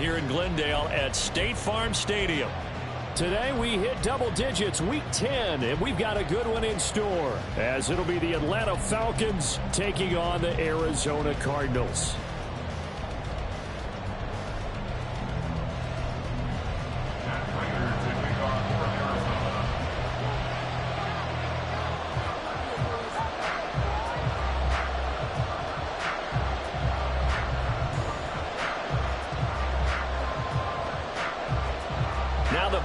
here in Glendale at State Farm Stadium. Today we hit double digits, week 10, and we've got a good one in store, as it'll be the Atlanta Falcons taking on the Arizona Cardinals.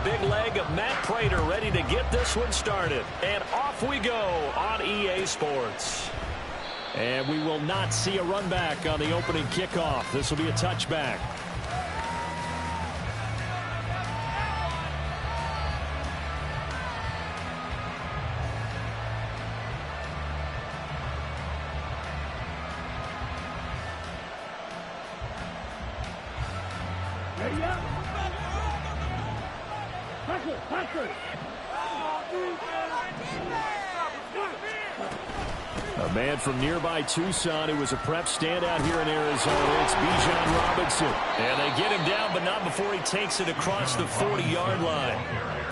Big leg of Matt Prater ready to get this one started. And off we go on EA Sports. And we will not see a run back on the opening kickoff. This will be a touchback. A man from nearby Tucson who was a prep standout here in Arizona. It's Bijan Robinson. And they get him down, but not before he takes it across the 40-yard line.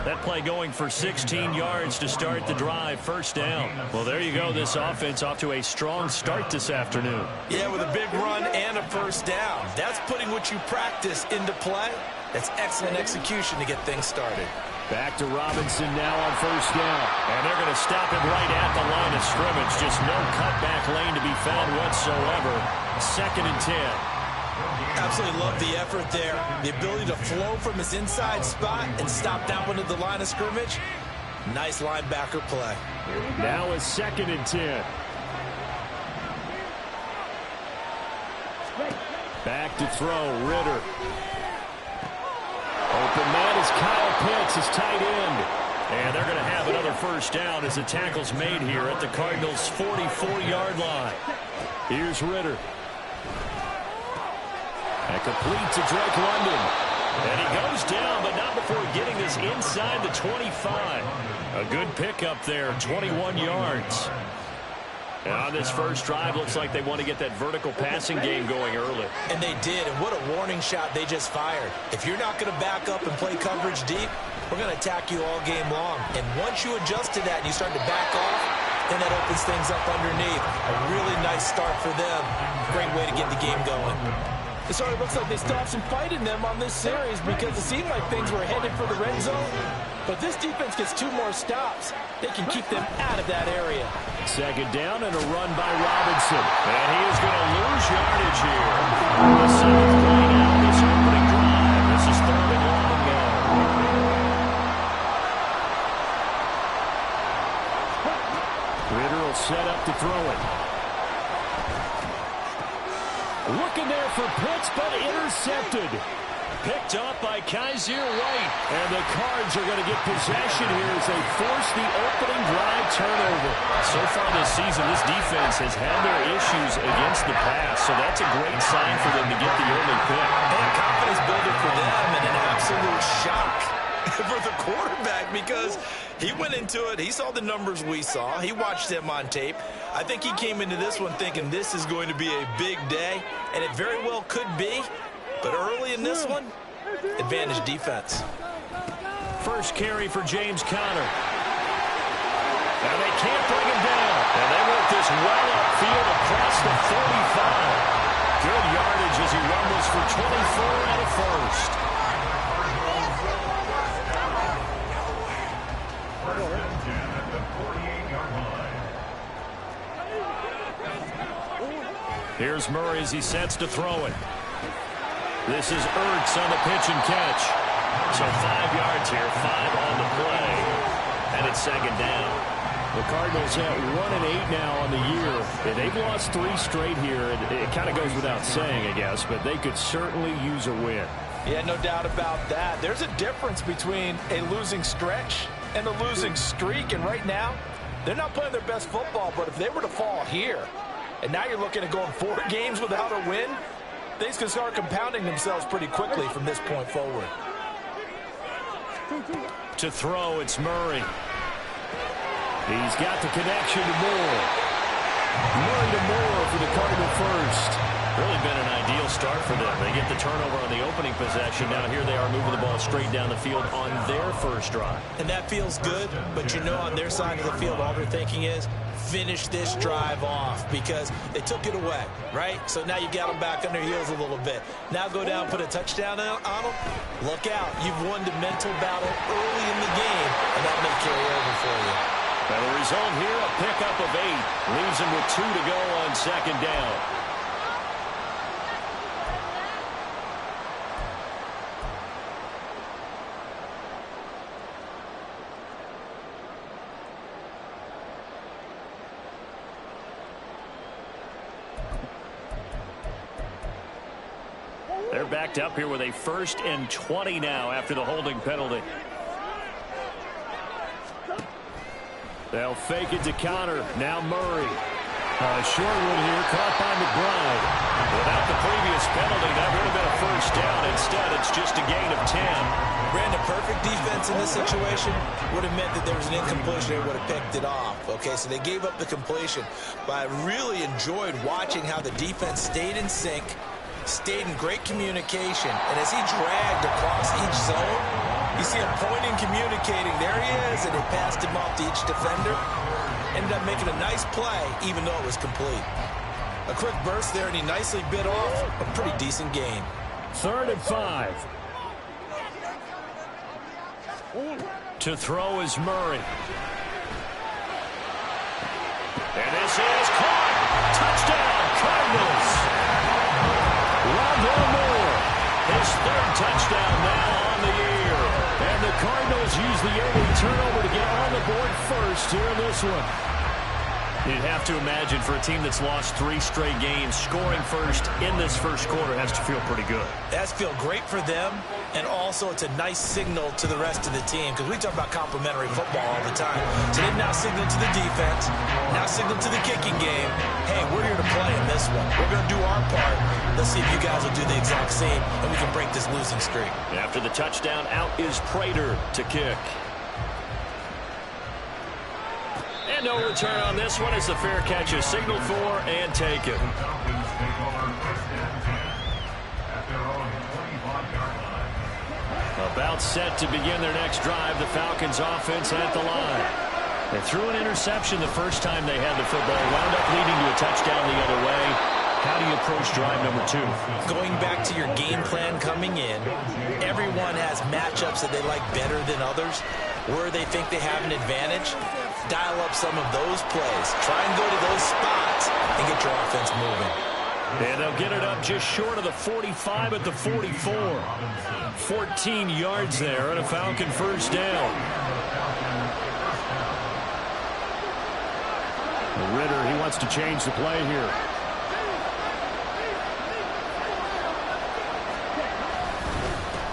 That play going for 16 yards to start the drive. First down. Well, there you go. This offense off to a strong start this afternoon. Yeah, with a big run and a first down. That's putting what you practice into play. That's excellent execution to get things started. Back to Robinson now on first down. And they're going to stop him right at the line of scrimmage. Just no cutback lane to be found whatsoever. 2nd and 10. Absolutely love the effort there. The ability to flow from his inside spot and stop that one at the line of scrimmage. Nice linebacker play. Now it's 2nd and 10. Back to throw, Ritter. Open man is Kyle Pitts, his tight end. And they're going to have another first down as the tackle's made here at the Cardinals' 44-yard line. Here's Ritter. And complete to Drake London. And he goes down, but not before getting this inside the 25. A good pickup there, 21 yards. And on this first drive, looks like they want to get that vertical passing game going early. And they did, and what a warning shot they just fired. If you're not going to back up and play coverage deep, we're going to attack you all game long. And once you adjust to that and you start to back off, then that opens things up underneath. A really nice start for them. Great way to get the game going. It sort of looks like they still have some fight in them on this series because it seemed like things were headed for the red zone. But this defense gets 2 more stops. They can keep them out of that area. 2nd down and a run by Robinson. And he is going to lose yardage here. The 7th play now, this opening drive. This is 3rd and long now. Ritter will set up to throw it. Looking there for Pitts, but intercepted. Picked up by Kaiser White. And the Cards are going to get possession here as they force the opening drive turnover. So far this season, this defense has had their issues against the pass. So that's a great sign for them to get the early pick. And a confidence builder for them and an absolute shock for the quarterback because he went into it. He saw the numbers we saw. He watched them on tape. I think he came into this one thinking this is going to be a big day, and it very well could be. But early in this one, advantage defense. First carry for James Conner. And they can't bring him down. And they work this well upfield across the 45. Good yardage as he rumbles for 24 and a first. Here's Murray as he sets to throw it. This is Ertz on the pitch and catch. So 5 yards here, 5 on the play. And it's 2nd down. The Cardinals at 1-8 now on the year. And they've lost 3 straight here. It kind of goes without saying, I guess, but they could certainly use a win. Yeah, no doubt about that. There's a difference between a losing stretch and a losing streak. And right now, they're not playing their best football. But if they were to fall here, and now you're looking at going 4 games without a win, things can start compounding themselves pretty quickly from this point forward. To throw, it's Murray. He's got the connection to Moore. Murray to Moore for the Cardinal first. Really been an ideal start for them. They get the turnover on the opening possession. Now here they are moving the ball straight down the field on their first drive. And that feels good, but you know on their side of the field all they're thinking is finish this drive off because they took it away, right? So now you got them back on their heels a little bit. Now go down, put a touchdown on them. Look out. You've won the mental battle early in the game, and that may carry over for you. Now the result here, a pickup of 8. Leaves them with 2 to go on second down. They're backed up here with a 1st and 20 now after the holding penalty. They'll fake it to Connor. Now Murray. Short one here, caught by McBride. Without the previous penalty, that would have been a 1st down. Instead, it's just a gain of 10. Brandon, perfect defense in this situation would have meant that there was an incompletion. They would have picked it off. Okay, so they gave up the completion. But I really enjoyed watching how the defense stayed in sync, stayed in great communication, and as he dragged across each zone, you see him pointing, communicating. There he is, and they passed him off to each defender. Ended up making a nice play, even though it was complete. A quick burst there, and he nicely bit off a pretty decent gain. 3rd and 5. To throw is Murray. And this is caught. Touchdown, Cardinals. Rondell Moore, his 3rd touchdown now on the year. And the Cardinals use the early turnover to get on the board first here in this one. You'd have to imagine for a team that's lost 3 straight games, scoring first in this first quarter has to feel pretty good. That's feel great for them, and also it's a nice signal to the rest of the team because we talk about complementary football all the time. So they've now signaled to the defense, now signaled to the kicking game, hey, we're here to play in this one. We're going to do our part. Let's see if you guys will do the exact same, and we can break this losing streak. After the touchdown, out is Prater to kick. And no return on this one as the fair catch is signaled for and taken. About set to begin their next drive, the Falcons offense at the line. They threw an interception the first time they had the football, wound up leading to a touchdown the other way. How do you approach drive number 2? Going back to your game plan coming in, everyone has matchups that they like better than others, where they think they have an advantage. Dial up some of those plays. Try and go to those spots and get your offense moving. And they'll get it up just short of the 45 at the 44. 14 yards there and a Falcon 1st down. Ritter, he wants to change the play here.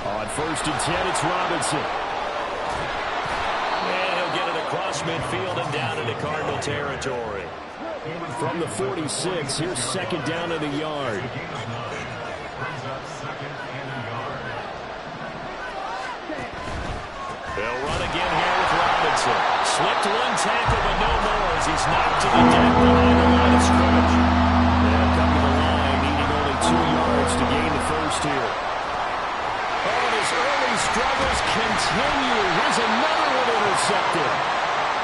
On 1st and 10, it's Robinson. And he'll get it across midfield and down into Cardinal territory. From the 46, here's 2nd down in the yard. They'll run again here with Robinson. Slipped one tackle, but no more as he's knocked to the deck behind the line of scrimmage. They'll come to the line, needing only 2 yards to gain the 1st here. Oh, and his early struggles continue. Here's another one intercepted.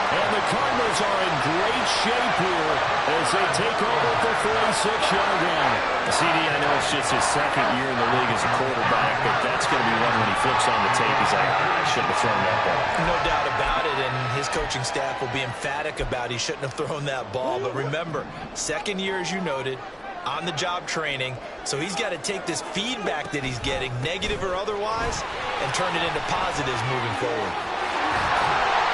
And the Cardinals are in great shape here as they take over at the 46-yard line. CD, I know it's just his 2nd year in the league as a quarterback, but that's going to be one when he flips on the tape. He's like, I shouldn't have thrown that ball. No doubt about it, and his coaching staff will be emphatic about he shouldn't have thrown that ball. But remember, 2nd year, as you noted, on-the-job training, so he's got to take this feedback that he's getting, negative or otherwise, and turn it into positives moving forward.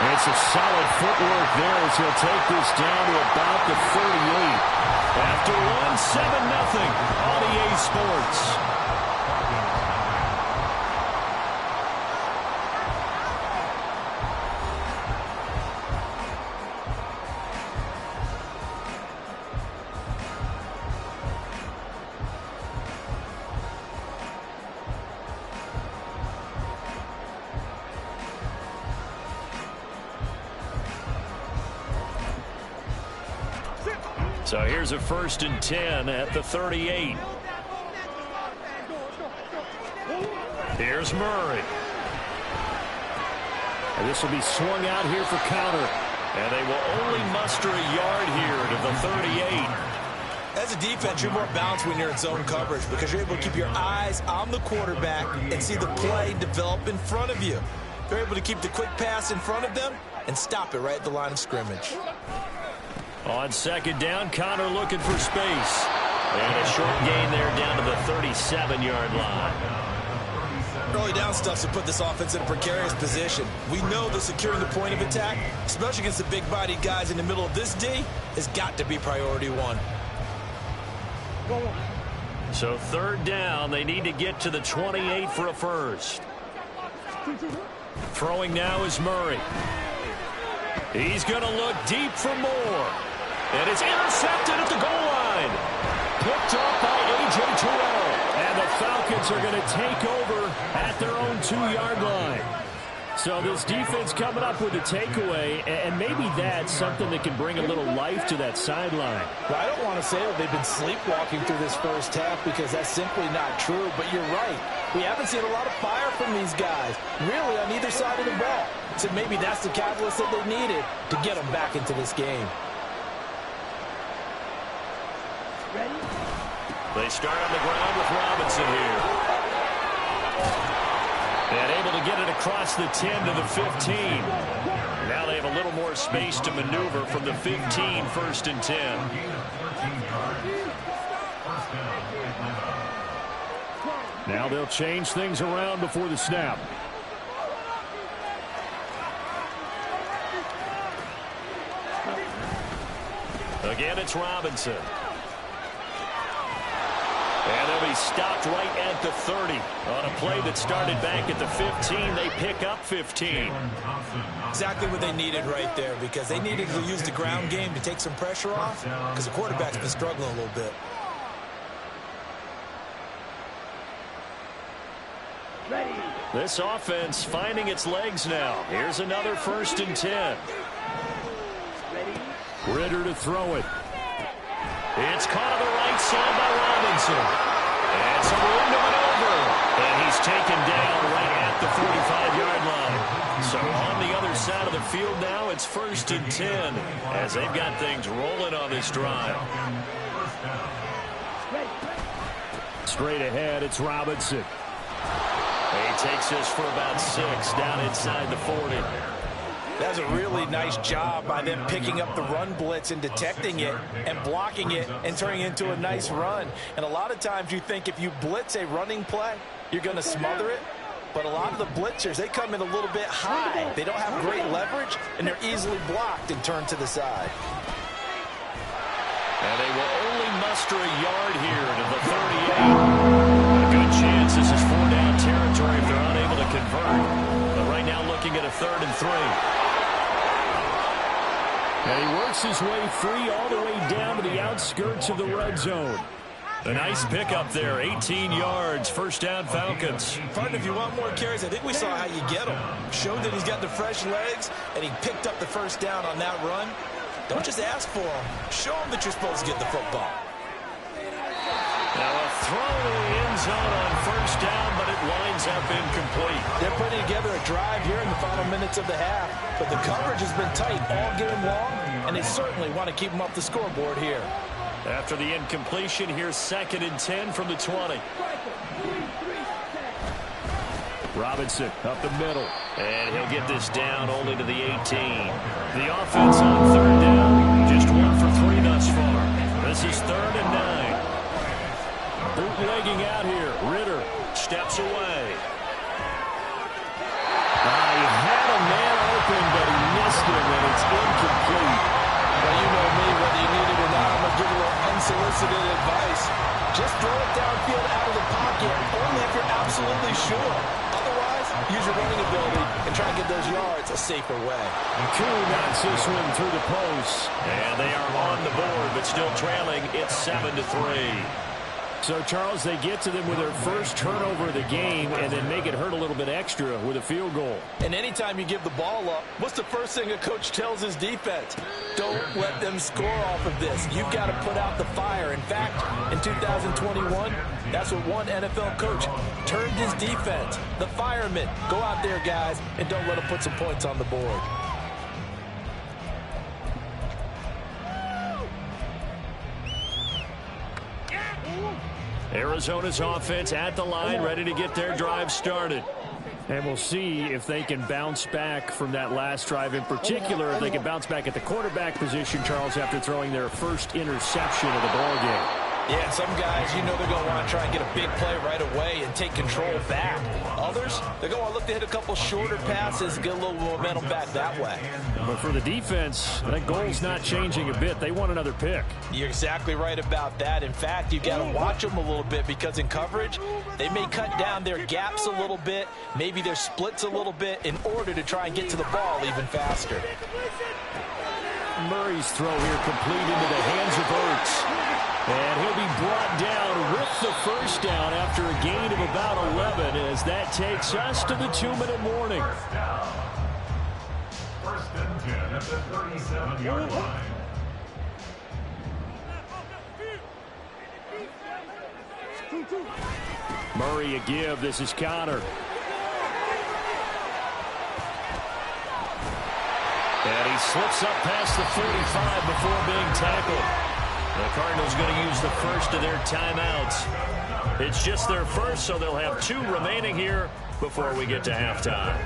It's a solid footwork there as he'll take this down to about the 38. After one, 7-0 on EA Sports. So here's a 1st and 10 at the 38. Here's Murray. And this will be swung out here for counter. And they will only muster a yard here to the 38. As a defense, you're more balanced when you're in zone coverage because you're able to keep your eyes on the quarterback and see the play develop in front of you. You're able to keep the quick pass in front of them and stop it right at the line of scrimmage. On second down, Connor looking for space. And a short gain there down to the 37-yard line. Early down stuff to put this offense in a precarious position. We know that securing the point of attack, especially against the big-bodied guys in the middle of this D, has got to be priority one. So third down, they need to get to the 28 for a first. Throwing now is Murray. He's going to look deep for more. And it's intercepted at the goal line. Picked off by A.J. Terrell. And the Falcons are going to take over at their own 2-yard line. So this defense coming up with a takeaway, and maybe that's something that can bring a little life to that sideline. Well, I don't want to say that they've been sleepwalking through this first half because that's simply not true, but you're right. We haven't seen a lot of fire from these guys, really on either side of the ball. So maybe that's the catalyst that they needed to get them back into this game. Ready? They start on the ground with Robinson here. And able to get it across the 10 to the 15. Now they have a little more space to maneuver from the 15, first and 10. Now they'll change things around before the snap. Again, it's Robinson. And they'll be stopped right at the 30. On a play that started back at the 15, they pick up 15. Exactly what they needed right there because they needed to use the ground game to take some pressure off because the quarterback's been struggling a little bit. This offense finding its legs now. Here's another first and 10. Ritter to throw it. It's caught on the right side by Robinson. And some room to maneuver. And he's taken down right at the 45-yard line. So on the other side of the field now, it's first and 10 as they've got things rolling on this drive. Straight ahead, it's Robinson. He takes this for about 6 down inside the 40. That's a really nice job by them picking up the run blitz and detecting it and blocking it and turning it into a nice run. And a lot of times you think if you blitz a running play, you're going to smother it. But a lot of the blitzers, they come in a little bit high. They don't have great leverage, and they're easily blocked and turned to the side. And they will only muster a yard here to the 38. A good chance this is 4-down territory if they're unable to convert. But right now looking at a 3rd and 3. And he works his way free all the way down to the outskirts of the red zone. A nice pickup there, 18 yards, first down Falcons. Partner, if you want more carries, I think we saw how you get him. Showed that he's got the fresh legs, and he picked up the first down on that run. Don't just ask for him. Show him that you're supposed to get the football. Now a throw in the end zone on first down, but it winds up incomplete. They're putting together a drive here in the final minutes of the half, but the coverage has been tight all game long, and they certainly want to keep them off the scoreboard here. After the incompletion, here's 2nd and 10 from the 20. Robinson up the middle. And he'll get this down only to the 18. The offense on 3rd down. Just 1 for 3 thus far. This is 3rd and 9. Bootlegging out here. Ritter steps away. He had a man open, but he missed him, and it's incomplete. Well, you know me, whether you need it or not, I'm going to give a little unsolicited advice. Just throw it downfield out of the pocket, only if you're absolutely sure. Otherwise, use your running ability and try and get those yards a safer way. Koo knocks this one through the post. And they are on the board, but still trailing. It's 7-3. So, Charles, they get to them with their first turnover of the game and then make it hurt a little bit extra with a field goal. And anytime you give the ball up, what's the first thing a coach tells his defense? Don't let them score off of this. You've got to put out the fire. In fact, in 2021, that's what one NFL coach termed his defense. The firemen. Go out there, guys, and don't let them put some points on the board. Arizona's offense at the line, ready to get their drive started. And we'll see if they can bounce back from that last drive in particular, if they can bounce back at the quarterback position, Charles, after throwing their first interception of the ballgame. Yeah, some guys, you know they're going to want to try and get a big play right away and take control back. Others, they're going to want to look to hit a couple shorter passes, get a little momentum back that way. But for the defense, that goal's not changing a bit. They want another pick. You're exactly right about that. In fact, you've got to watch them a little bit because in coverage, they may cut down their gaps a little bit, maybe their splits a little bit in order to try and get to the ball even faster. Murray's throw here complete into the hands of Ertz. And he'll be brought down with the first down after a gain of about 11 as that takes us to the 2-minute warning. First and 10 at the 37-yard line. Murray a give. This is Connor. And he slips up past the 45 before being tackled. The Cardinals going to use the first of their timeouts. It's just their first, so they'll have 2 remaining here before we get to halftime.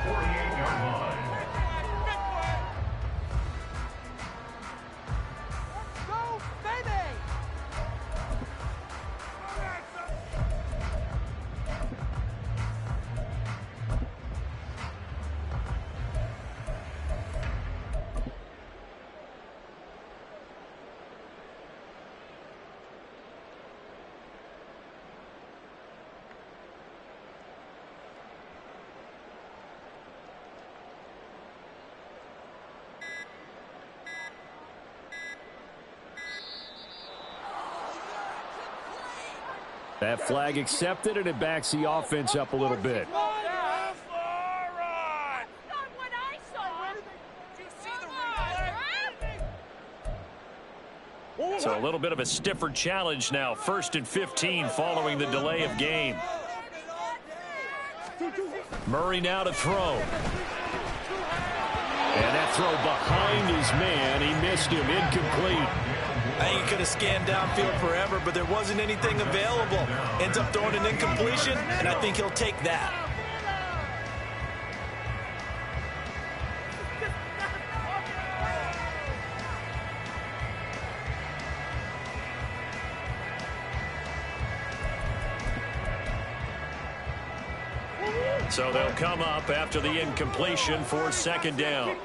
That flag accepted, and it backs the offense up a little bit. So a little bit of a stiffer challenge now. 1st and 15 following the delay of game. Murray now to throw. And that throw behind his man. He missed him. Incomplete. I think he could have scanned downfield forever, but there wasn't anything available. Ends up throwing an incompletion, and I think he'll take that. So they'll come up after the incompletion for 2nd down.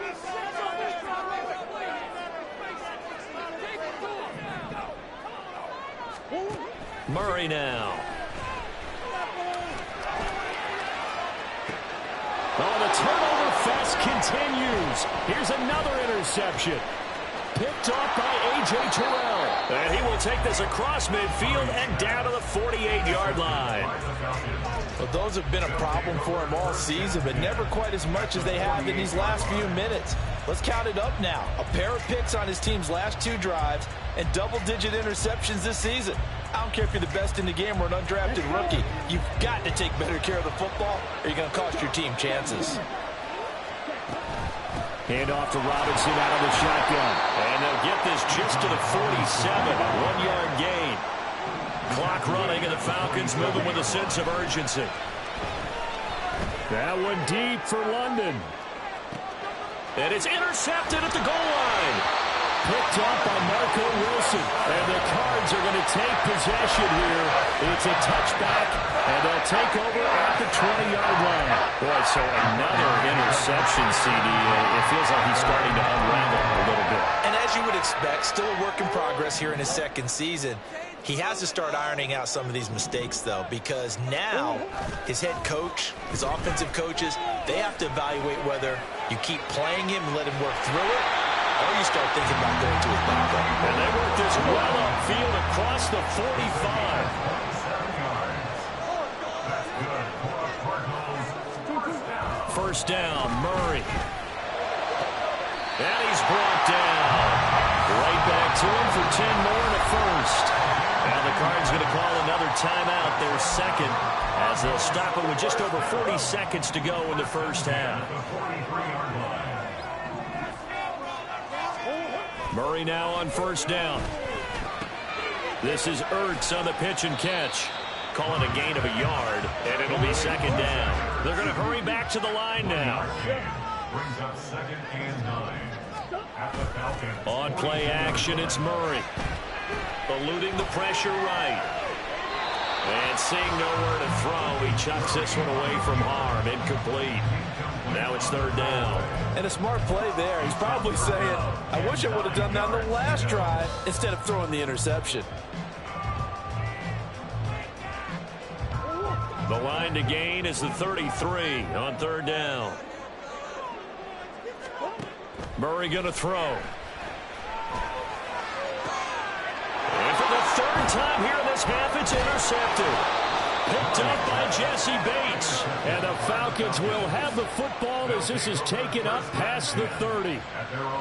Murray now. Oh, the turnover fest continues. Here's another interception. Picked off by A.J. Terrell. And he will take this across midfield and down to the 48-yard line. Well, those have been a problem for him all season, but never quite as much as they have in these last few minutes. Let's count it up now. A pair of picks on his team's last 2 drives and double-digit interceptions this season. I don't care if you're the best in the game or an undrafted rookie. You've got to take better care of the football or you're going to cost your team chances. Hand off to Robinson out of the shotgun. And they'll get this just to the 47. 1-yard gain. Clock running and the Falcons moving with a sense of urgency. That one deep for London. And it's intercepted at the goal line. Picked up by Marco Wilson. And the Cards are going to take possession here. It's a touchback, and they'll take over at the 20-yard line. Boy, so another interception, CD. It feels like he's starting to unravel a little bit. And as you would expect, still a work in progress here in his 2nd season. He has to start ironing out some of these mistakes, though, because now his head coach, his offensive coaches, they have to evaluate whether you keep playing him and let him work through it, or you start thinking about going to his backup. And they work this well upfield across the 45. First down, Murray. And he's brought down. Right back to him for 10 more and a first. And the Cards going to call another timeout, their second, as they'll stop it with just over 40 seconds to go in the first half. Murray now on first down. This is Ertz on the pitch and catch. Calling a gain of a yard, and it'll be second down. They're going to hurry back to the line now. Brings up 2nd and 9 at the Falcons. On play action, it's Murray. Eluding the pressure right. And seeing nowhere to throw, he chucks this one away from harm. Incomplete. Now it's third down. And a smart play there. He's probably saying, I wish I would have done that on the last drive instead of throwing the interception. The line to gain is the 33 on third down. Murray going to throw. And for the third time here in this half, it's intercepted. Picked up by Jesse Bates. And the Falcons will have the football as this is taken up past the 30.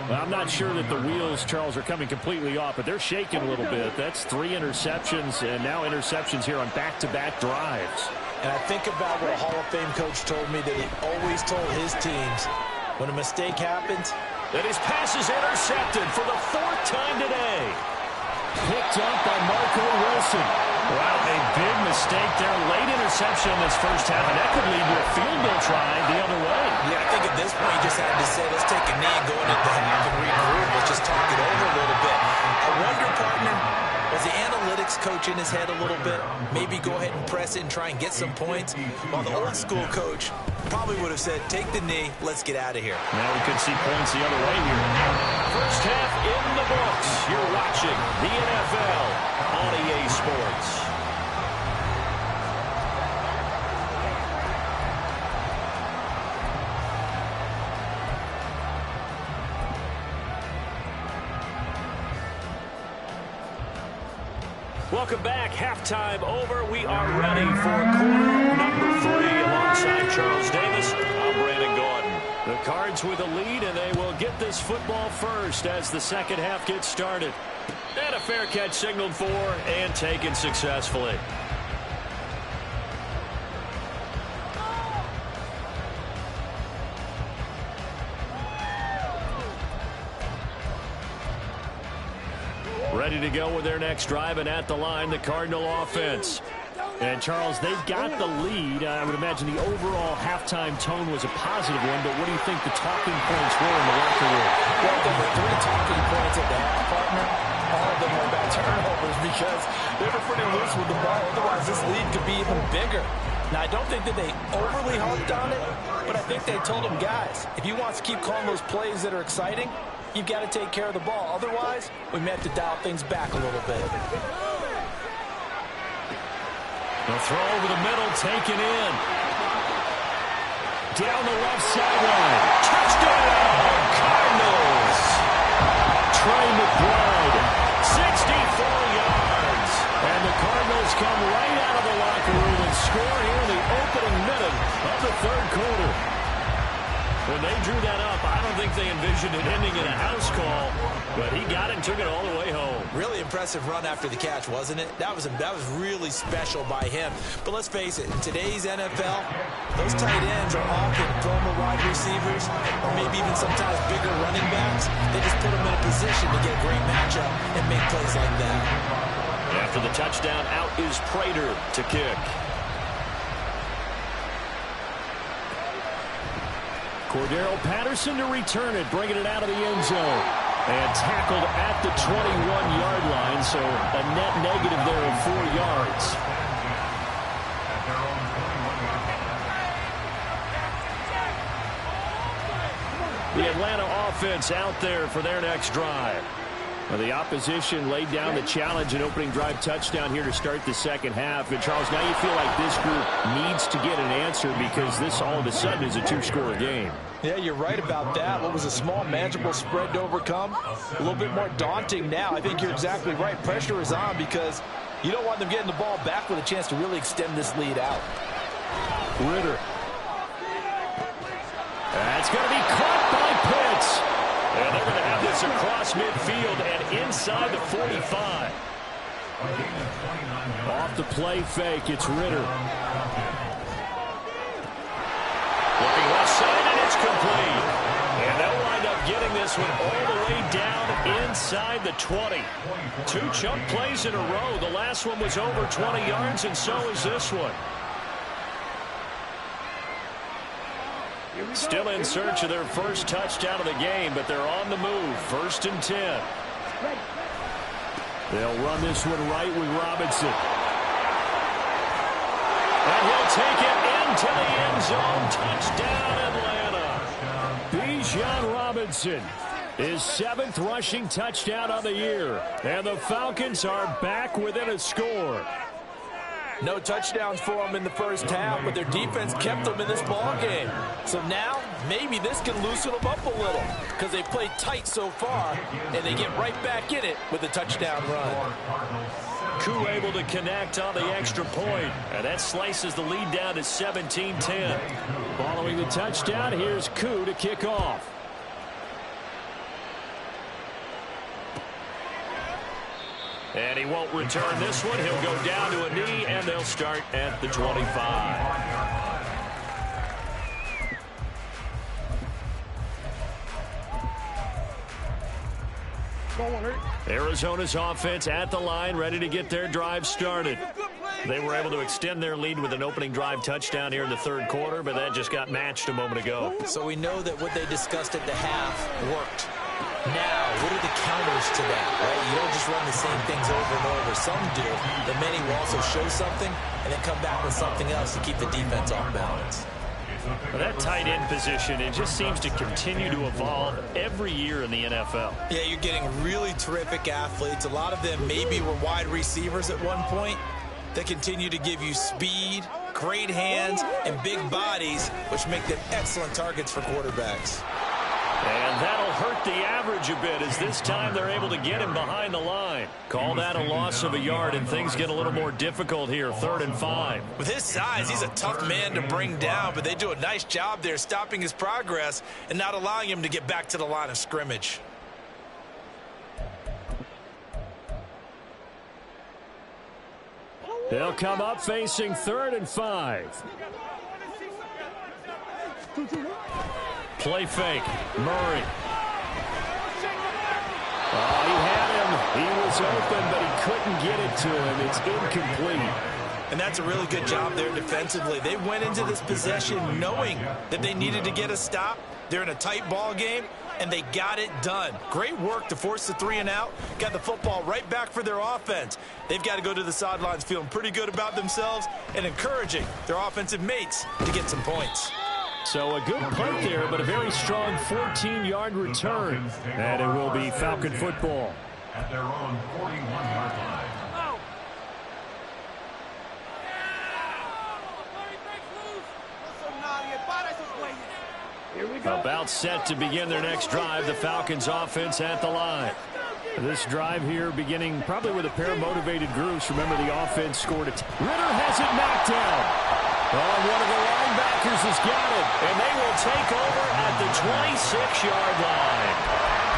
Well, I'm not sure that the wheels, Charles, are coming completely off, but they're shaking a little bit. That's 3 interceptions, and now interceptions here on back-to-back drives. And I think about what a Hall of Fame coach told me that he always told his teams, when a mistake happens, that his pass is intercepted for the 4th time today. Picked up by Marco Wilson. Wow, a big mistake there. Late interception in this first half, and that could lead to a field goal try the other way. Yeah, I think at this point you just had to say, let's take a knee and go into the half and regroup. Let's just talk it over a little bit. I wonder, partner, was the analytics coach in his head a little bit? Maybe go ahead and press it and try and get some points? While the old school coach probably would have said, take the knee, let's get out of here. Now we could see points the other way here. First half in the books. You're watching the NFL on EA Sports. Welcome back. Halftime over. We are ready for quarter number 3 alongside Charles Davis. I'm Brandon Gordon. The Cards with a lead, and they will get this football first as the second half gets started. And a fair catch signaled for and taken successfully. Ready to go with their next drive, and at the line, the Cardinal offense. And, Charles, they've got the lead. I would imagine the overall halftime tone was a positive one, but what do you think the talking points were in the locker room? Well, there were 3 talking points at the half, partner. All of them were about turnovers because they were pretty loose with the ball. Otherwise, this lead could be even bigger. Now, I don't think that they overly harped on it, but I think they told them, guys, if you want to keep calling those plays that are exciting, you've got to take care of the ball. Otherwise, we may have to dial things back a little bit. The throw over the middle, taken in. Down the left sideline. Touchdown, Cardinals. Trey McBride, 64 yards. And the Cardinals come right out of the locker room and score here in the opening minute of the third quarter. When they drew that up, I don't think they envisioned it ending in a house call, but he got it and took it all the way home. Really impressive run after the catch, wasn't it? That was really special by him. But let's face it, in today's NFL, those tight ends are often former wide receivers or maybe even sometimes bigger running backs. They just put them in a position to get a great matchup and make plays like that. After the touchdown, out is Prater to kick. Cordero Patterson to return it, bringing it out of the end zone. And tackled at the 21-yard line, so a net negative there of 4 yards. The Atlanta offense out there for their next drive. Well, the opposition laid down the challenge and opening drive touchdown here to start the second half. And, Charles, now you feel like this group needs to get an answer because this all of a sudden is a 2-score game. Yeah, you're right about that. What was a small, manageable spread to overcome? A little bit more daunting now. I think you're exactly right. Pressure is on because you don't want them getting the ball back with a chance to really extend this lead out. Ritter. across midfield and inside the 45. Off the play fake, it's Ritter. Looking left side, and it's complete. And they'll wind up getting this one all the way down inside the 20. 2 chunk plays in a row. The last one was over 20 yards, and so is this one. Still in search of their first touchdown of the game, but they're on the move. 1st and 10. They'll run this one right with Robinson. And he'll take it into the end zone. Touchdown, Atlanta. Bijan Robinson, his 7th rushing touchdown of the year. And the Falcons are back within a score. No touchdowns for them in the first half, but their defense kept them in this ball game. So now, maybe this can loosen them up a little because they played tight so far, and they get right back in it with a touchdown run. Koo able to connect on the extra point, and that slices the lead down to 17-10. Following the touchdown, here's Koo to kick off. And he won't return this one. He'll go down to a knee, and they'll start at the 25. Arizona's offense at the line, ready to get their drive started. They were able to extend their lead with an opening drive touchdown here in the 3rd quarter, but that just got matched a moment ago. So we know that what they discussed at the half worked. Now, what are the counters to that, right? You don't just run the same things over and over. Some do, but many will also show something and then come back with something else to keep the defense off balance. Well, that tight end position, it just seems to continue to evolve every year in the NFL. Yeah, you're getting really terrific athletes. A lot of them maybe were wide receivers at one point that continue to give you speed, great hands, and big bodies, which make them excellent targets for quarterbacks. And that'll hurt the average a bit as this time they're able to get him behind the line. Call that a loss of a yard, and things get a little more difficult here, 3rd and 5. With his size, he's a tough man to bring down, but they do a nice job there stopping his progress and not allowing him to get back to the line of scrimmage. They'll come up facing 3rd and 5. Play fake. Murray. Oh, he had him. He was open, but he couldn't get it to him. It's incomplete. And that's a really good job there defensively. They went into this possession knowing that they needed to get a stop. They're in a tight ball game, and they got it done. Great work to force the 3 and out. Got the football right back for their offense. They've got to go to the sidelines feeling pretty good about themselves and encouraging their offensive mates to get some points. So a good punt there, but a very strong 14-yard return. And it will be Falcon football. At their own 41-yard line. About set to begin their next drive, the Falcons offense at the line. This drive here beginning probably with a pair of motivated groups. Remember, the offense scored it. Ritter has it knocked down. Oh, one of the linebackers has got it, and they will take over at the 26-yard line.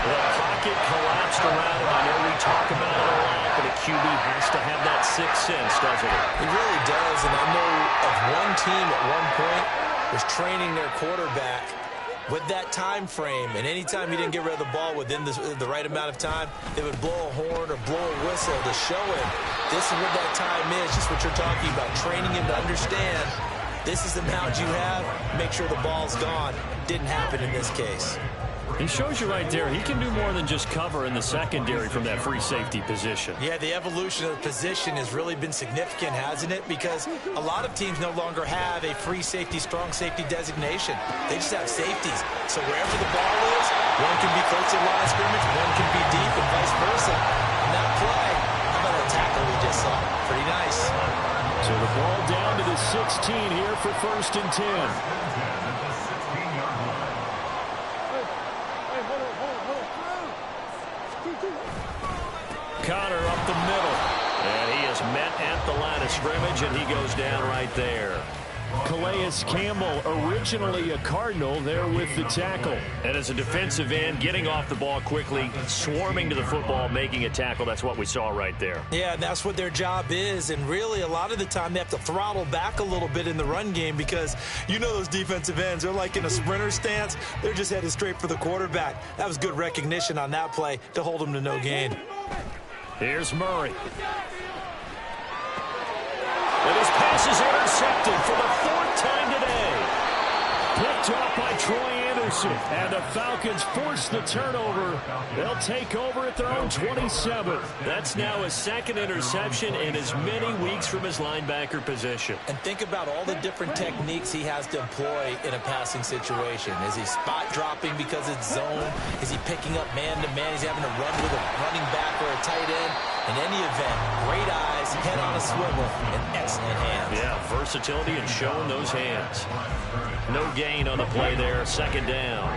The pocket collapsed around him. I know we talk about it a lot, but a QB has to have that sixth sense, doesn't it? He really does, and I know of one team at one point was training their quarterback with that time frame, and anytime he didn't get rid of the ball within the right amount of time, they would blow a horn or blow a whistle to show him this is what that time is, just what you're talking about, training him to understand this is the amount you have, make sure the ball's gone. Didn't happen in this case. He shows you right there, he can do more than just cover in the secondary from that free safety position. Yeah, the evolution of the position has really been significant, hasn't it? Because a lot of teams no longer have a free safety, strong safety designation. They just have safeties. So wherever the ball is, one can be close to the line of scrimmage, one can be deep, and vice versa. On that play, how about that tackle we just saw? Pretty nice. So the ball down to the 16 here for 1st and 10. Connor up the middle, and he is met at the line of scrimmage, and he goes down right there. Calais Campbell, originally a Cardinal, there with the tackle. And as a defensive end, getting off the ball quickly, swarming to the football, making a tackle, that's what we saw right there. Yeah, and that's what their job is. And really, a lot of the time, they have to throttle back a little bit in the run game because you know those defensive ends, they're like in a sprinter stance. They're just headed straight for the quarterback. That was good recognition on that play to hold them to no gain. Here's Murray. And his pass is intercepted for the 4th time today. Picked off by Troy Anderson. And the Falcons force the turnover. They'll take over at their own 27. That's now his 2nd interception in as many weeks from his linebacker position. And think about all the different techniques he has to employ in a passing situation. Is he spot dropping because it's zone? Is he picking up man-to-man? He's having to run with a running back or a tight end. In any event, great eyes, head on a swivel, and excellent hands. Yeah, versatility and showing those hands. No gain on the play there, 2nd down.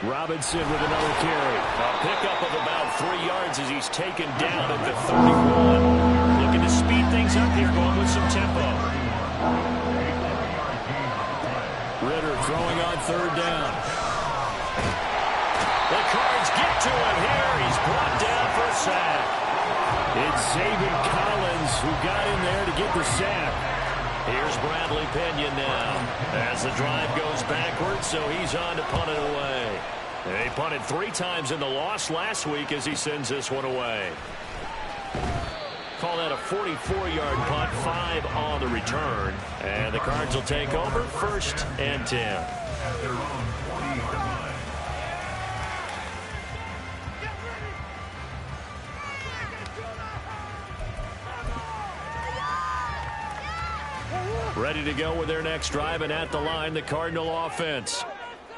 Robinson with another carry. A pickup of about 3 yards as he's taken down at the 31. Looking to speed things up here, going with some tempo. Ritter throwing on 3rd down. The Cards get to him here. He's brought down for a sack. It's Zaven Collins who got in there to get the sack. Here's Bradley Pinion now as the drive goes backwards, so he's on to punt it away. They punted 3 times in the loss last week as he sends this one away. Call that a 44-yard punt, 5 on the return. And the Cards will take over 1st and 10. Ready to go with their next drive, and at the line, the Cardinal offense.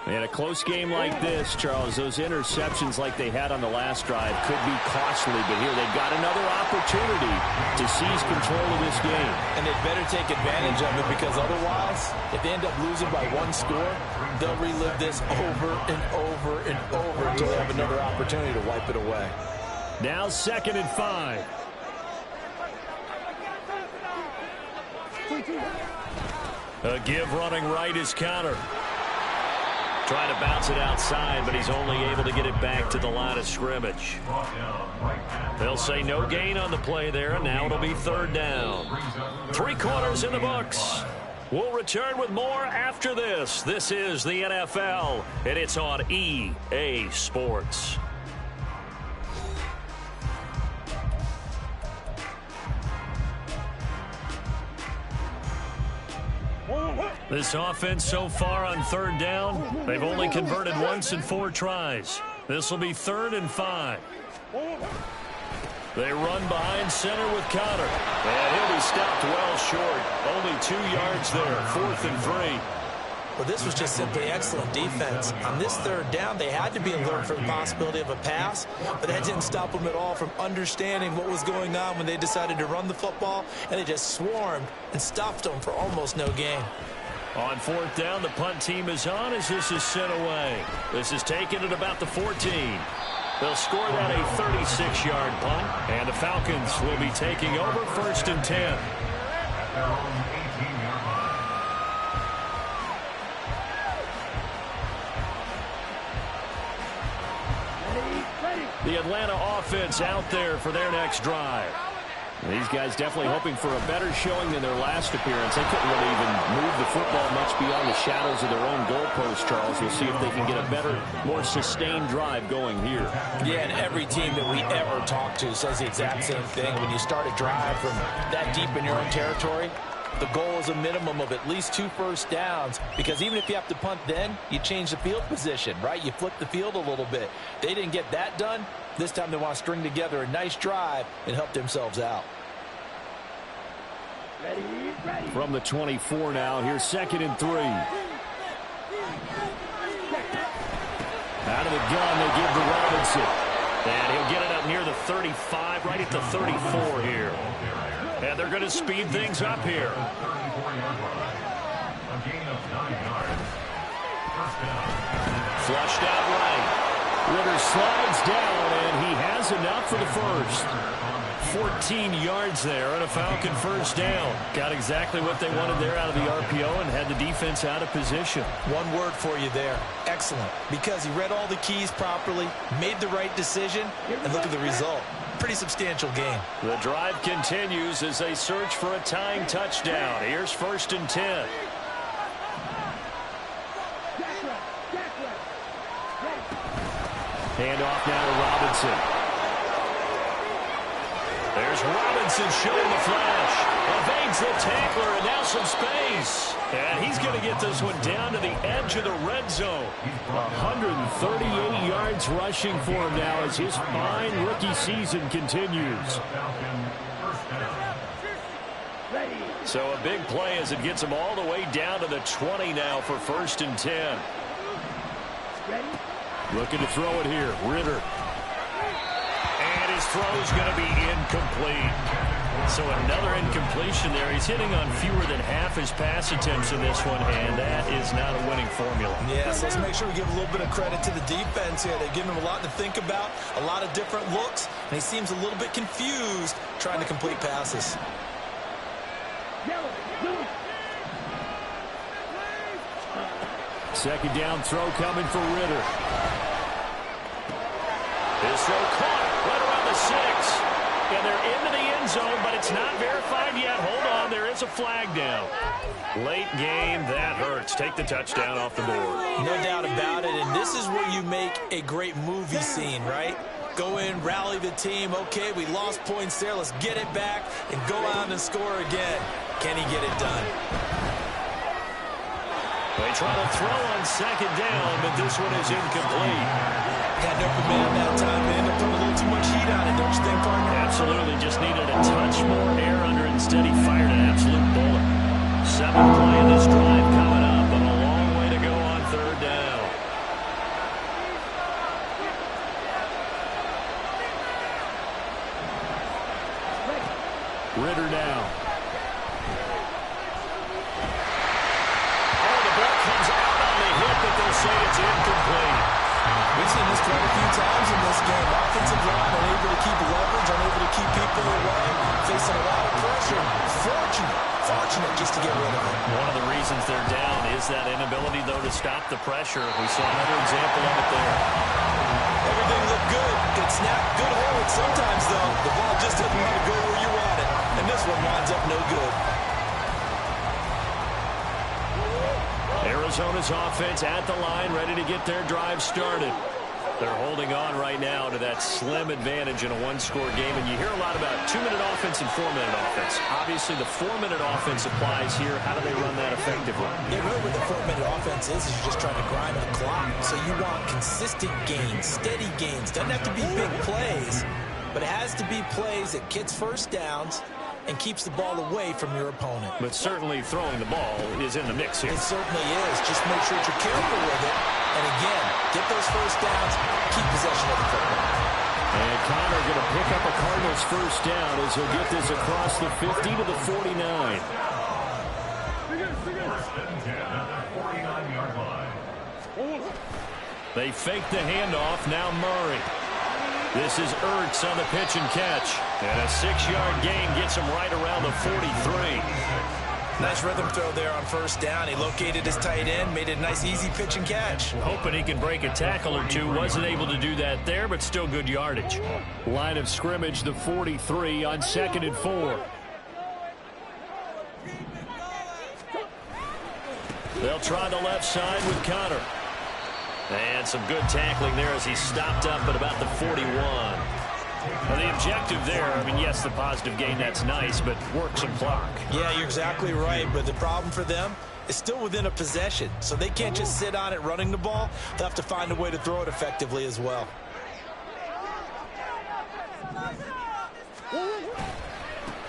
In a close game like this, Charles, those interceptions like they had on the last drive could be costly, but here they've got another opportunity to seize control of this game. And they'd better take advantage of it because otherwise, if they end up losing by 1 score, they'll relive this over and over and over until they have another opportunity to wipe it away. Now 2nd and 5. A give running right is counter. Trying to bounce it outside, but he's only able to get it back to the line of scrimmage. They'll say no gain on the play there, and now it'll be 3rd down. 3 quarters in the books. We'll return with more after this. This is the NFL, and it's on EA Sports. This offense so far on 3rd down, they've only converted once in 4 tries. This will be 3rd and 5. They run behind center with Conner. And he'll be stopped well short. Only 2 yards there, 4th and 3. Well, this was just simply excellent defense. On this 3rd down, they had to be alert for the possibility of a pass, but that didn't stop them at all from understanding what was going on when they decided to run the football, and they just swarmed and stuffed them for almost no gain. On 4th down, the punt team is on as this is sent away. This is taken at about the 14. They'll score that a 36-yard punt, and the Falcons will be taking over 1st and 10. The Atlanta offense out there for their next drive. These guys definitely hoping for a better showing than their last appearance. They couldn't really even move the football much beyond the shadows of their own goalpost, Charles. We'll see if they can get a better, more sustained drive going here. Yeah, and every team that we ever talk to says the exact same thing. When you start a drive from that deep in your own territory, the goal is a minimum of at least 2 first downs, because even if you have to punt then, you change the field position, right? You flip the field a little bit. They didn't get that done. This time they want to string together a nice drive and help themselves out. From the 24 now, here's 2nd and 3. Out of the gun, they give to Robinson. And he'll get it up near the 35, right at the 34 here. And they're going to speed things up here. Flushed out right. Ritter slides down, and he has enough for the first. 14 yards there and a Falcon first down. Got exactly what they wanted there out of the RPO and had the defense out of position. One word for you there. Excellent. Because he read all the keys properly, made the right decision, and look at the result. Pretty substantial game. The drive continues as they search for a tying touchdown. Here's 1st and 10. Handoff now to Robinson. There's Robinson showing the flash. Evades the tackler, and now some space. And he's going to get this one down to the edge of the red zone. 138 yards rushing for him now as his fine rookie season continues. So a big play as it gets him all the way down to the 20 now for 1st and 10. Looking to throw it here. Ritter. And his throw's going to be incomplete. So another incompletion there. He's hitting on fewer than half his pass attempts in this one, and that is not a winning formula. Yes, let's make sure we give a little bit of credit to the defense here. They're giving him a lot to think about, a lot of different looks, and he seems a little bit confused trying to complete passes. Second down throw coming for Ritter. His throw caught right around the 6. And they're into the end zone, but it's not verified yet. Hold on, there is a flag down. Late game, that hurts. Take the touchdown off the board. No doubt about it, and this is where you make a great movie scene, right? Go in, rally the team. Okay, we lost points there. Let's get it back and go out and score again. Can he get it done? They try to throw on 2nd down, but this one is incomplete. Had an open man that time, man. They're putting a little too much heat on it, don't you think, partner? Absolutely. Just needed a touch more air under it. Instead, he fired an absolute bullet. 7th play of this drive coming up, and a long way to go on 3rd down. Ritter now. Oh, the ball comes out on the hit, but they'll say it's incomplete. We've seen this quite a few times in this game. Offensive line unable to keep leverage, unable to keep people away, facing a lot of pressure. Fortunate just to get rid of it. One of the reasons they're down is that inability, though, to stop the pressure. We saw another example of it there. Everything looked good. Good snap, good hold. Sometimes, though, the ball just doesn't want to go where you want it. And this one winds up no good. Arizona's offense at the line, ready to get their drive started. They're holding on right now to that slim advantage in a one-score game, and you hear a lot about 2-minute offense and 4-minute offense. Obviously, the 4-minute offense applies here. How do they run that effectively? Yeah, really what the 4-minute offense is you're just trying to grind the clock. So you want consistent gains, steady gains. Doesn't have to be big plays, but it has to be plays that gets first downs and keeps the ball away from your opponent. But certainly throwing the ball is in the mix here. It certainly is. Just make sure that you're careful with it. And again, get those first downs, keep possession of the football. And Connor going to pick up a Cardinals first down as he'll get this across the 50 to the 49. 1st and 10 at the 49-yard line. They fake the handoff. Now Murray. This is Ertz on the pitch and catch. And a 6-yard gain gets him right around the 43. Nice rhythm throw there on first down. He located his tight end, made it a nice easy pitch and catch. Hoping he can break a tackle or two. Wasn't able to do that there, but still good yardage. Line of scrimmage, the 43 on 2nd and 4. They'll try the left side with Connor. And some good tackling there as he stopped up at about the 41. Well, the objective there, I mean, yes, the positive gain, that's nice, but work some clock. Yeah, you're exactly right, but the problem for them is still within a possession, so they can't just sit on it running the ball. They'll have to find a way to throw it effectively as well.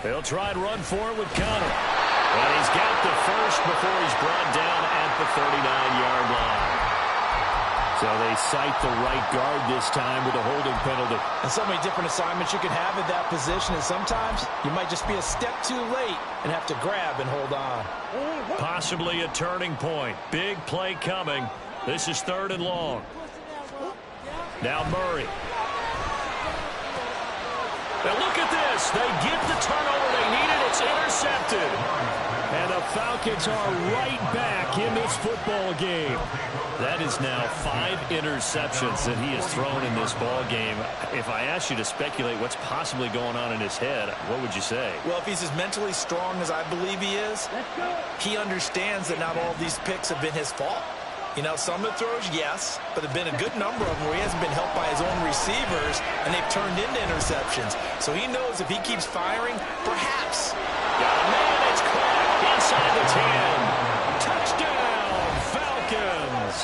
They'll try and run for it with Connor. And he's got the first before he's brought down at the 39-yard line. So they cite the right guard this time with a holding penalty. And so many different assignments you can have at that position, and sometimes you might just be a step too late and have to grab and hold on. Possibly a turning point. Big play coming. This is 3rd and long. Now Murray. And look at this. They get the turnover they needed. It's intercepted. And the Falcons are right back in this football game. That is now 5 interceptions that he has thrown in this ball game. If I asked you to speculate what's possibly going on in his head, what would you say? Well, if he's as mentally strong as I believe he is, he understands that not all these picks have been his fault. You know, some of the throws, yes, but there have been a good number of them where he hasn't been helped by his own receivers, and they've turned into interceptions. So he knows if he keeps firing, perhaps. Got a man, it's caught inside the 10. Touchdown, Falcons.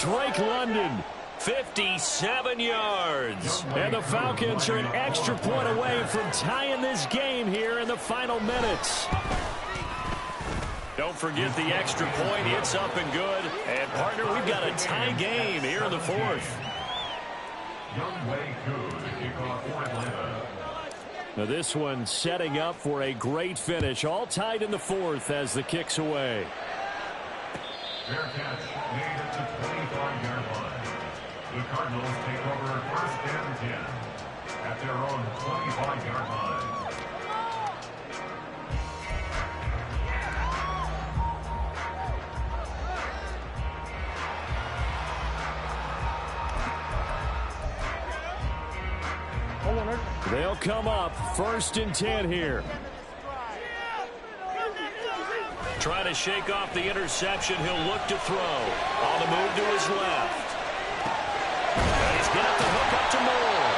Drake London, 57 yards. And the Falcons are an extra point away from tying this game here in the final minutes. Don't forget the extra point. It's up and good. And, partner, we've got a tie game here in the 4th. Now this one setting up for a great finish. All tied in the 4th as the kick's away. Fair catch made at the 25-yard line. The Cardinals take over 1st and 10 at their own 25-yard line. They'll come up 1st and 10 here. Trying to shake off the interception. He'll look to throw. On the move to his left. And he's got the hook up to Moore.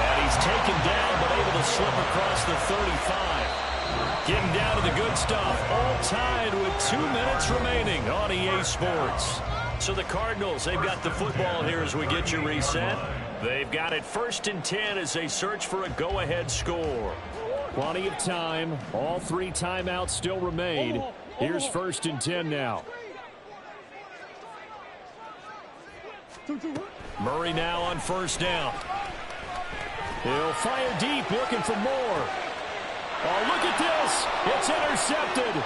And he's taken down but able to slip across the 35. Getting down to the good stuff. All tied with 2 minutes remaining on EA Sports. So the Cardinals, they've got the football here as we get you reset. They've got it 1st and 10 as they search for a go-ahead score. Plenty of time. All 3 timeouts still remain. Here's 1st and 10 now. Murray now on 1st down. He'll fire deep, looking for more. Oh, look at this. It's intercepted.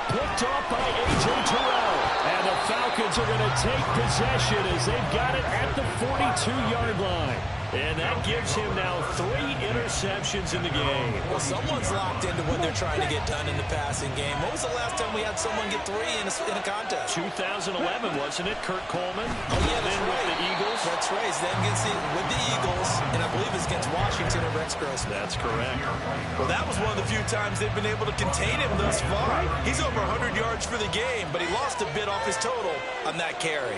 Picked off by A.J. Terrell. And the Falcons are going to take possession as they've got it at the 42-yard line. And that gives him now 3 interceptions in the game. Well, someone's locked into what they're trying to get done in the passing game. When was the last time we had someone get 3 in a contest? 2011, wasn't it? Kurt Coleman. Oh, yeah, that's then right. With the Eagles. That's right. Then with the Eagles, and I believe it's against Washington or Rex Grossman. That's correct. Well, that was one of the few times they've been able to contain him thus far. He's over 100 yards for the game, but he lost a bit off his total on that carry.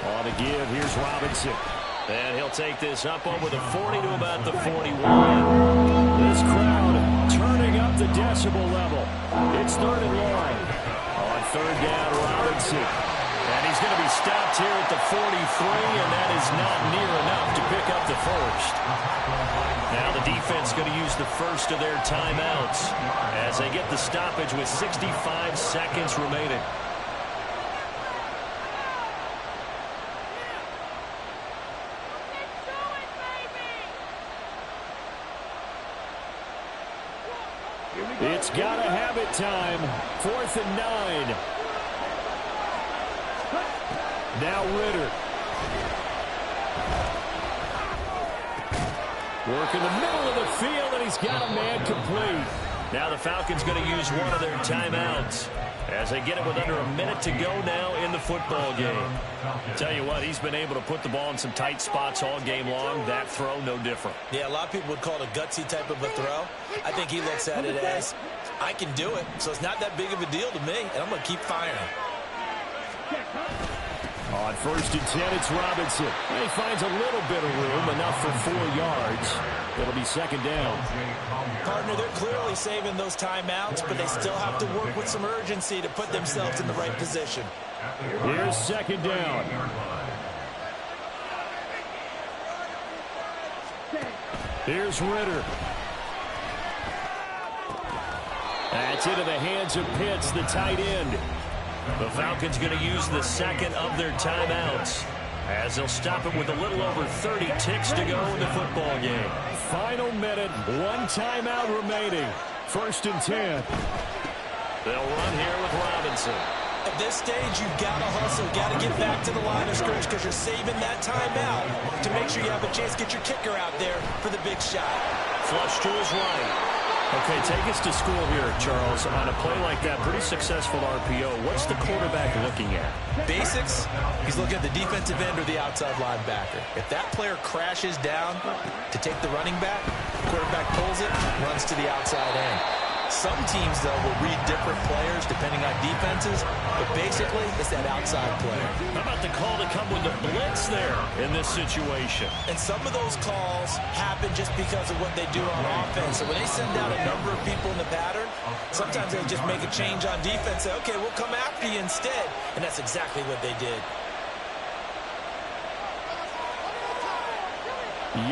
On the give, here's Robinson. And he'll take this up over the 40 to about the 41. This crowd turning up the decibel level. It's 3rd and long. On 3rd down, Robinson. And he's going to be stopped here at the 43, and that is not near enough to pick up the 1st. Now the defense going to use the 1st of their timeouts as they get the stoppage with 65 seconds remaining. It's got to have it time. 4th and 9. Now Ritter. Work in the middle of the field, and he's got a man complete. Now the Falcons going to use one of their timeouts as they get it with under a minute to go now in the football game. Tell you what, he's been able to put the ball in some tight spots all game long. That throw, no different. Yeah, a lot of people would call it a gutsy type of a throw. I think he looks at it as, I can do it, so it's not that big of a deal to me, and I'm going to keep firing. On 1st and 10, it's Robinson. He finds a little bit of room, enough for 4 yards. It'll be 2nd down. Partner, they're clearly saving those timeouts, but they still have to work with some urgency to put themselves in the right position. Here's 2nd down. Here's Ritter. That's into the hands of Pitts, the tight end. The Falcons going to use the 2nd of their timeouts as they'll stop it with a little over 30 ticks to go in the football game. Final minute, 1 timeout remaining. 1st and 10. They'll run here with Robinson. At this stage, you've got to hustle, got to get back to the line of scrimmage because you're saving that timeout to make sure you have a chance to get your kicker out there for the big shot. Flush to his right. Okay, take us to school here, Charles. On a play like that, pretty successful RPO. What's the quarterback looking at? Basics, he's looking at the defensive end or the outside linebacker. If that player crashes down to take the running back, the quarterback pulls it, runs to the outside end. Some teams, though, will read different players depending on defenses, but basically it's that outside player. How about the call to come with the blitz there in this situation? And some of those calls happen just because of what they do on offense. So when they send out a number of people in the pattern, sometimes they just make a change on defense, say, okay, we'll come after you instead. And that's exactly what they did.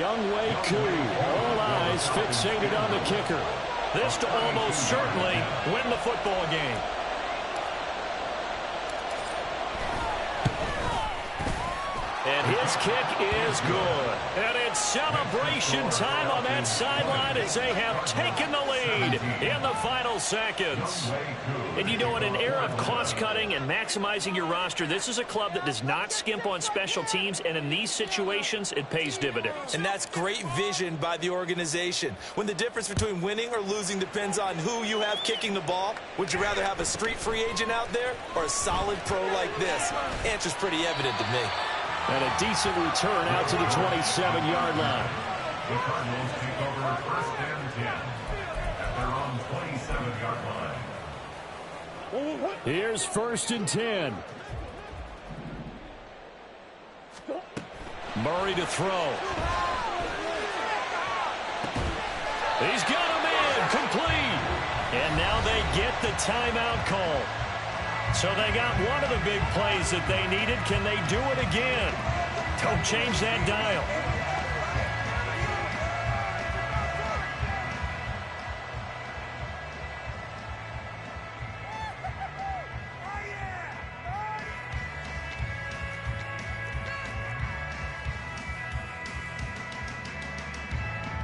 Younghoe Koo, all eyes fixated on the kicker. This to almost certainly win the football game. And his kick is good. And it's celebration time on that sideline as they have taken the lead in the final seconds. And you know, in an era of cost-cutting and maximizing your roster, this is a club that does not skimp on special teams, and in these situations, it pays dividends. And that's great vision by the organization. When the difference between winning or losing depends on who you have kicking the ball, would you rather have a street free agent out there or a solid pro like this? Answer's pretty evident to me. And a decent return out to the 27-yard line. The Cardinals take over first and 10 at their own 27-yard line. Here's first and 10. Murray to throw. He's got him in, complete. And now they get the timeout call. So they got one of the big plays that they needed. Can they do it again? Don't change that dial.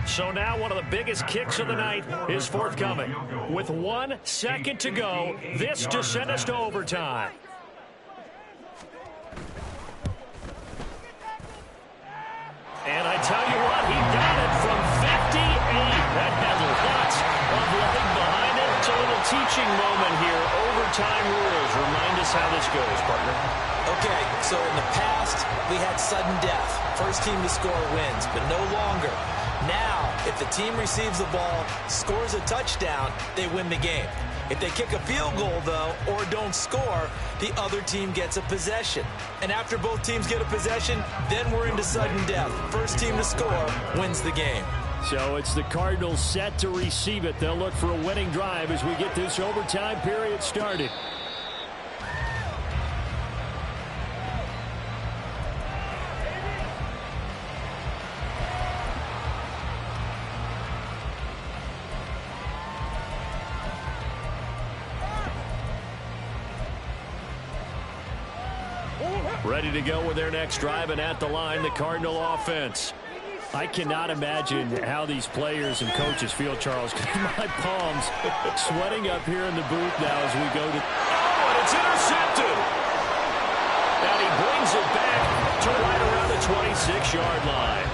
So now one of the biggest kicks of the night is forthcoming. With 1 second to go, this to send us to overtime. And I tell you what, he got it from 58. That has lots of leg behind it. It's a little teaching moment here. Overtime rules. Remind us how this goes, partner. Okay, so in the past, we had sudden death. First team to score wins, but no longer. Now, if the team receives the ball, scores a touchdown, they win the game. If they kick a field goal, though, or don't score, the other team gets a possession. And after both teams get a possession, then we're into sudden death. First team to score wins the game. So it's the Cardinals set to receive it. They'll look for a winning drive as we get this overtime period started. Ready to go with their next drive, and at the line, the Cardinal offense. I cannot imagine how these players and coaches feel, Charles. My palms sweating up here in the booth now as we go to... Oh, and it's intercepted! And he brings it back to right around the 26-yard line.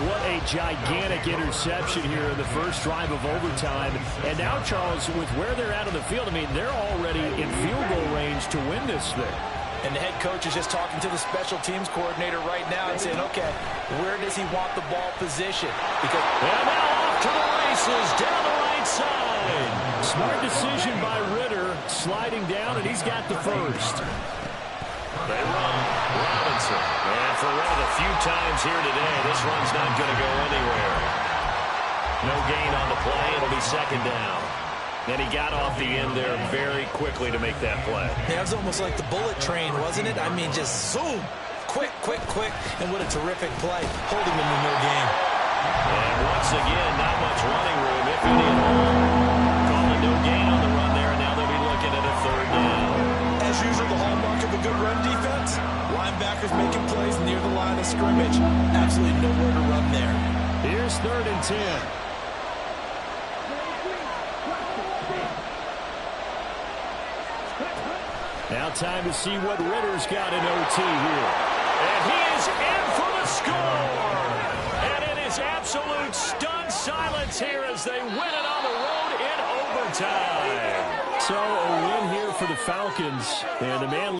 What a gigantic interception here in the first drive of overtime. And now, Charles, with where they're at on the field, I mean, they're already in field goal range to win this thing. And the head coach is just talking to the special teams coordinator right now and saying, okay, where does he want the ball positioned? Because and now off to the races down the right side. Smart decision by Ritter, sliding down, and he's got the first. They run Robinson. And for one of the few times here today, this run's not going to go anywhere. No gain on the play. It'll be second down. And he got off the end there very quickly to make that play. Yeah, it was almost like the bullet train, wasn't it? I mean, just zoom. Quick, quick, quick. And what a terrific play. Holding them in no game. And once again, not much running room, if any at all. Calling no gain on the run there, and now they'll be looking at a third down. As usual, the hallmark of a good run defense, linebackers making plays near the line of scrimmage. Absolutely nowhere to run there. Here's 3rd and 10. Now time to see what Ritter's got in OT here. And he is in for the score. And it is absolute stunned silence here as they win it on the road in overtime. So a win here for the Falcons. And the man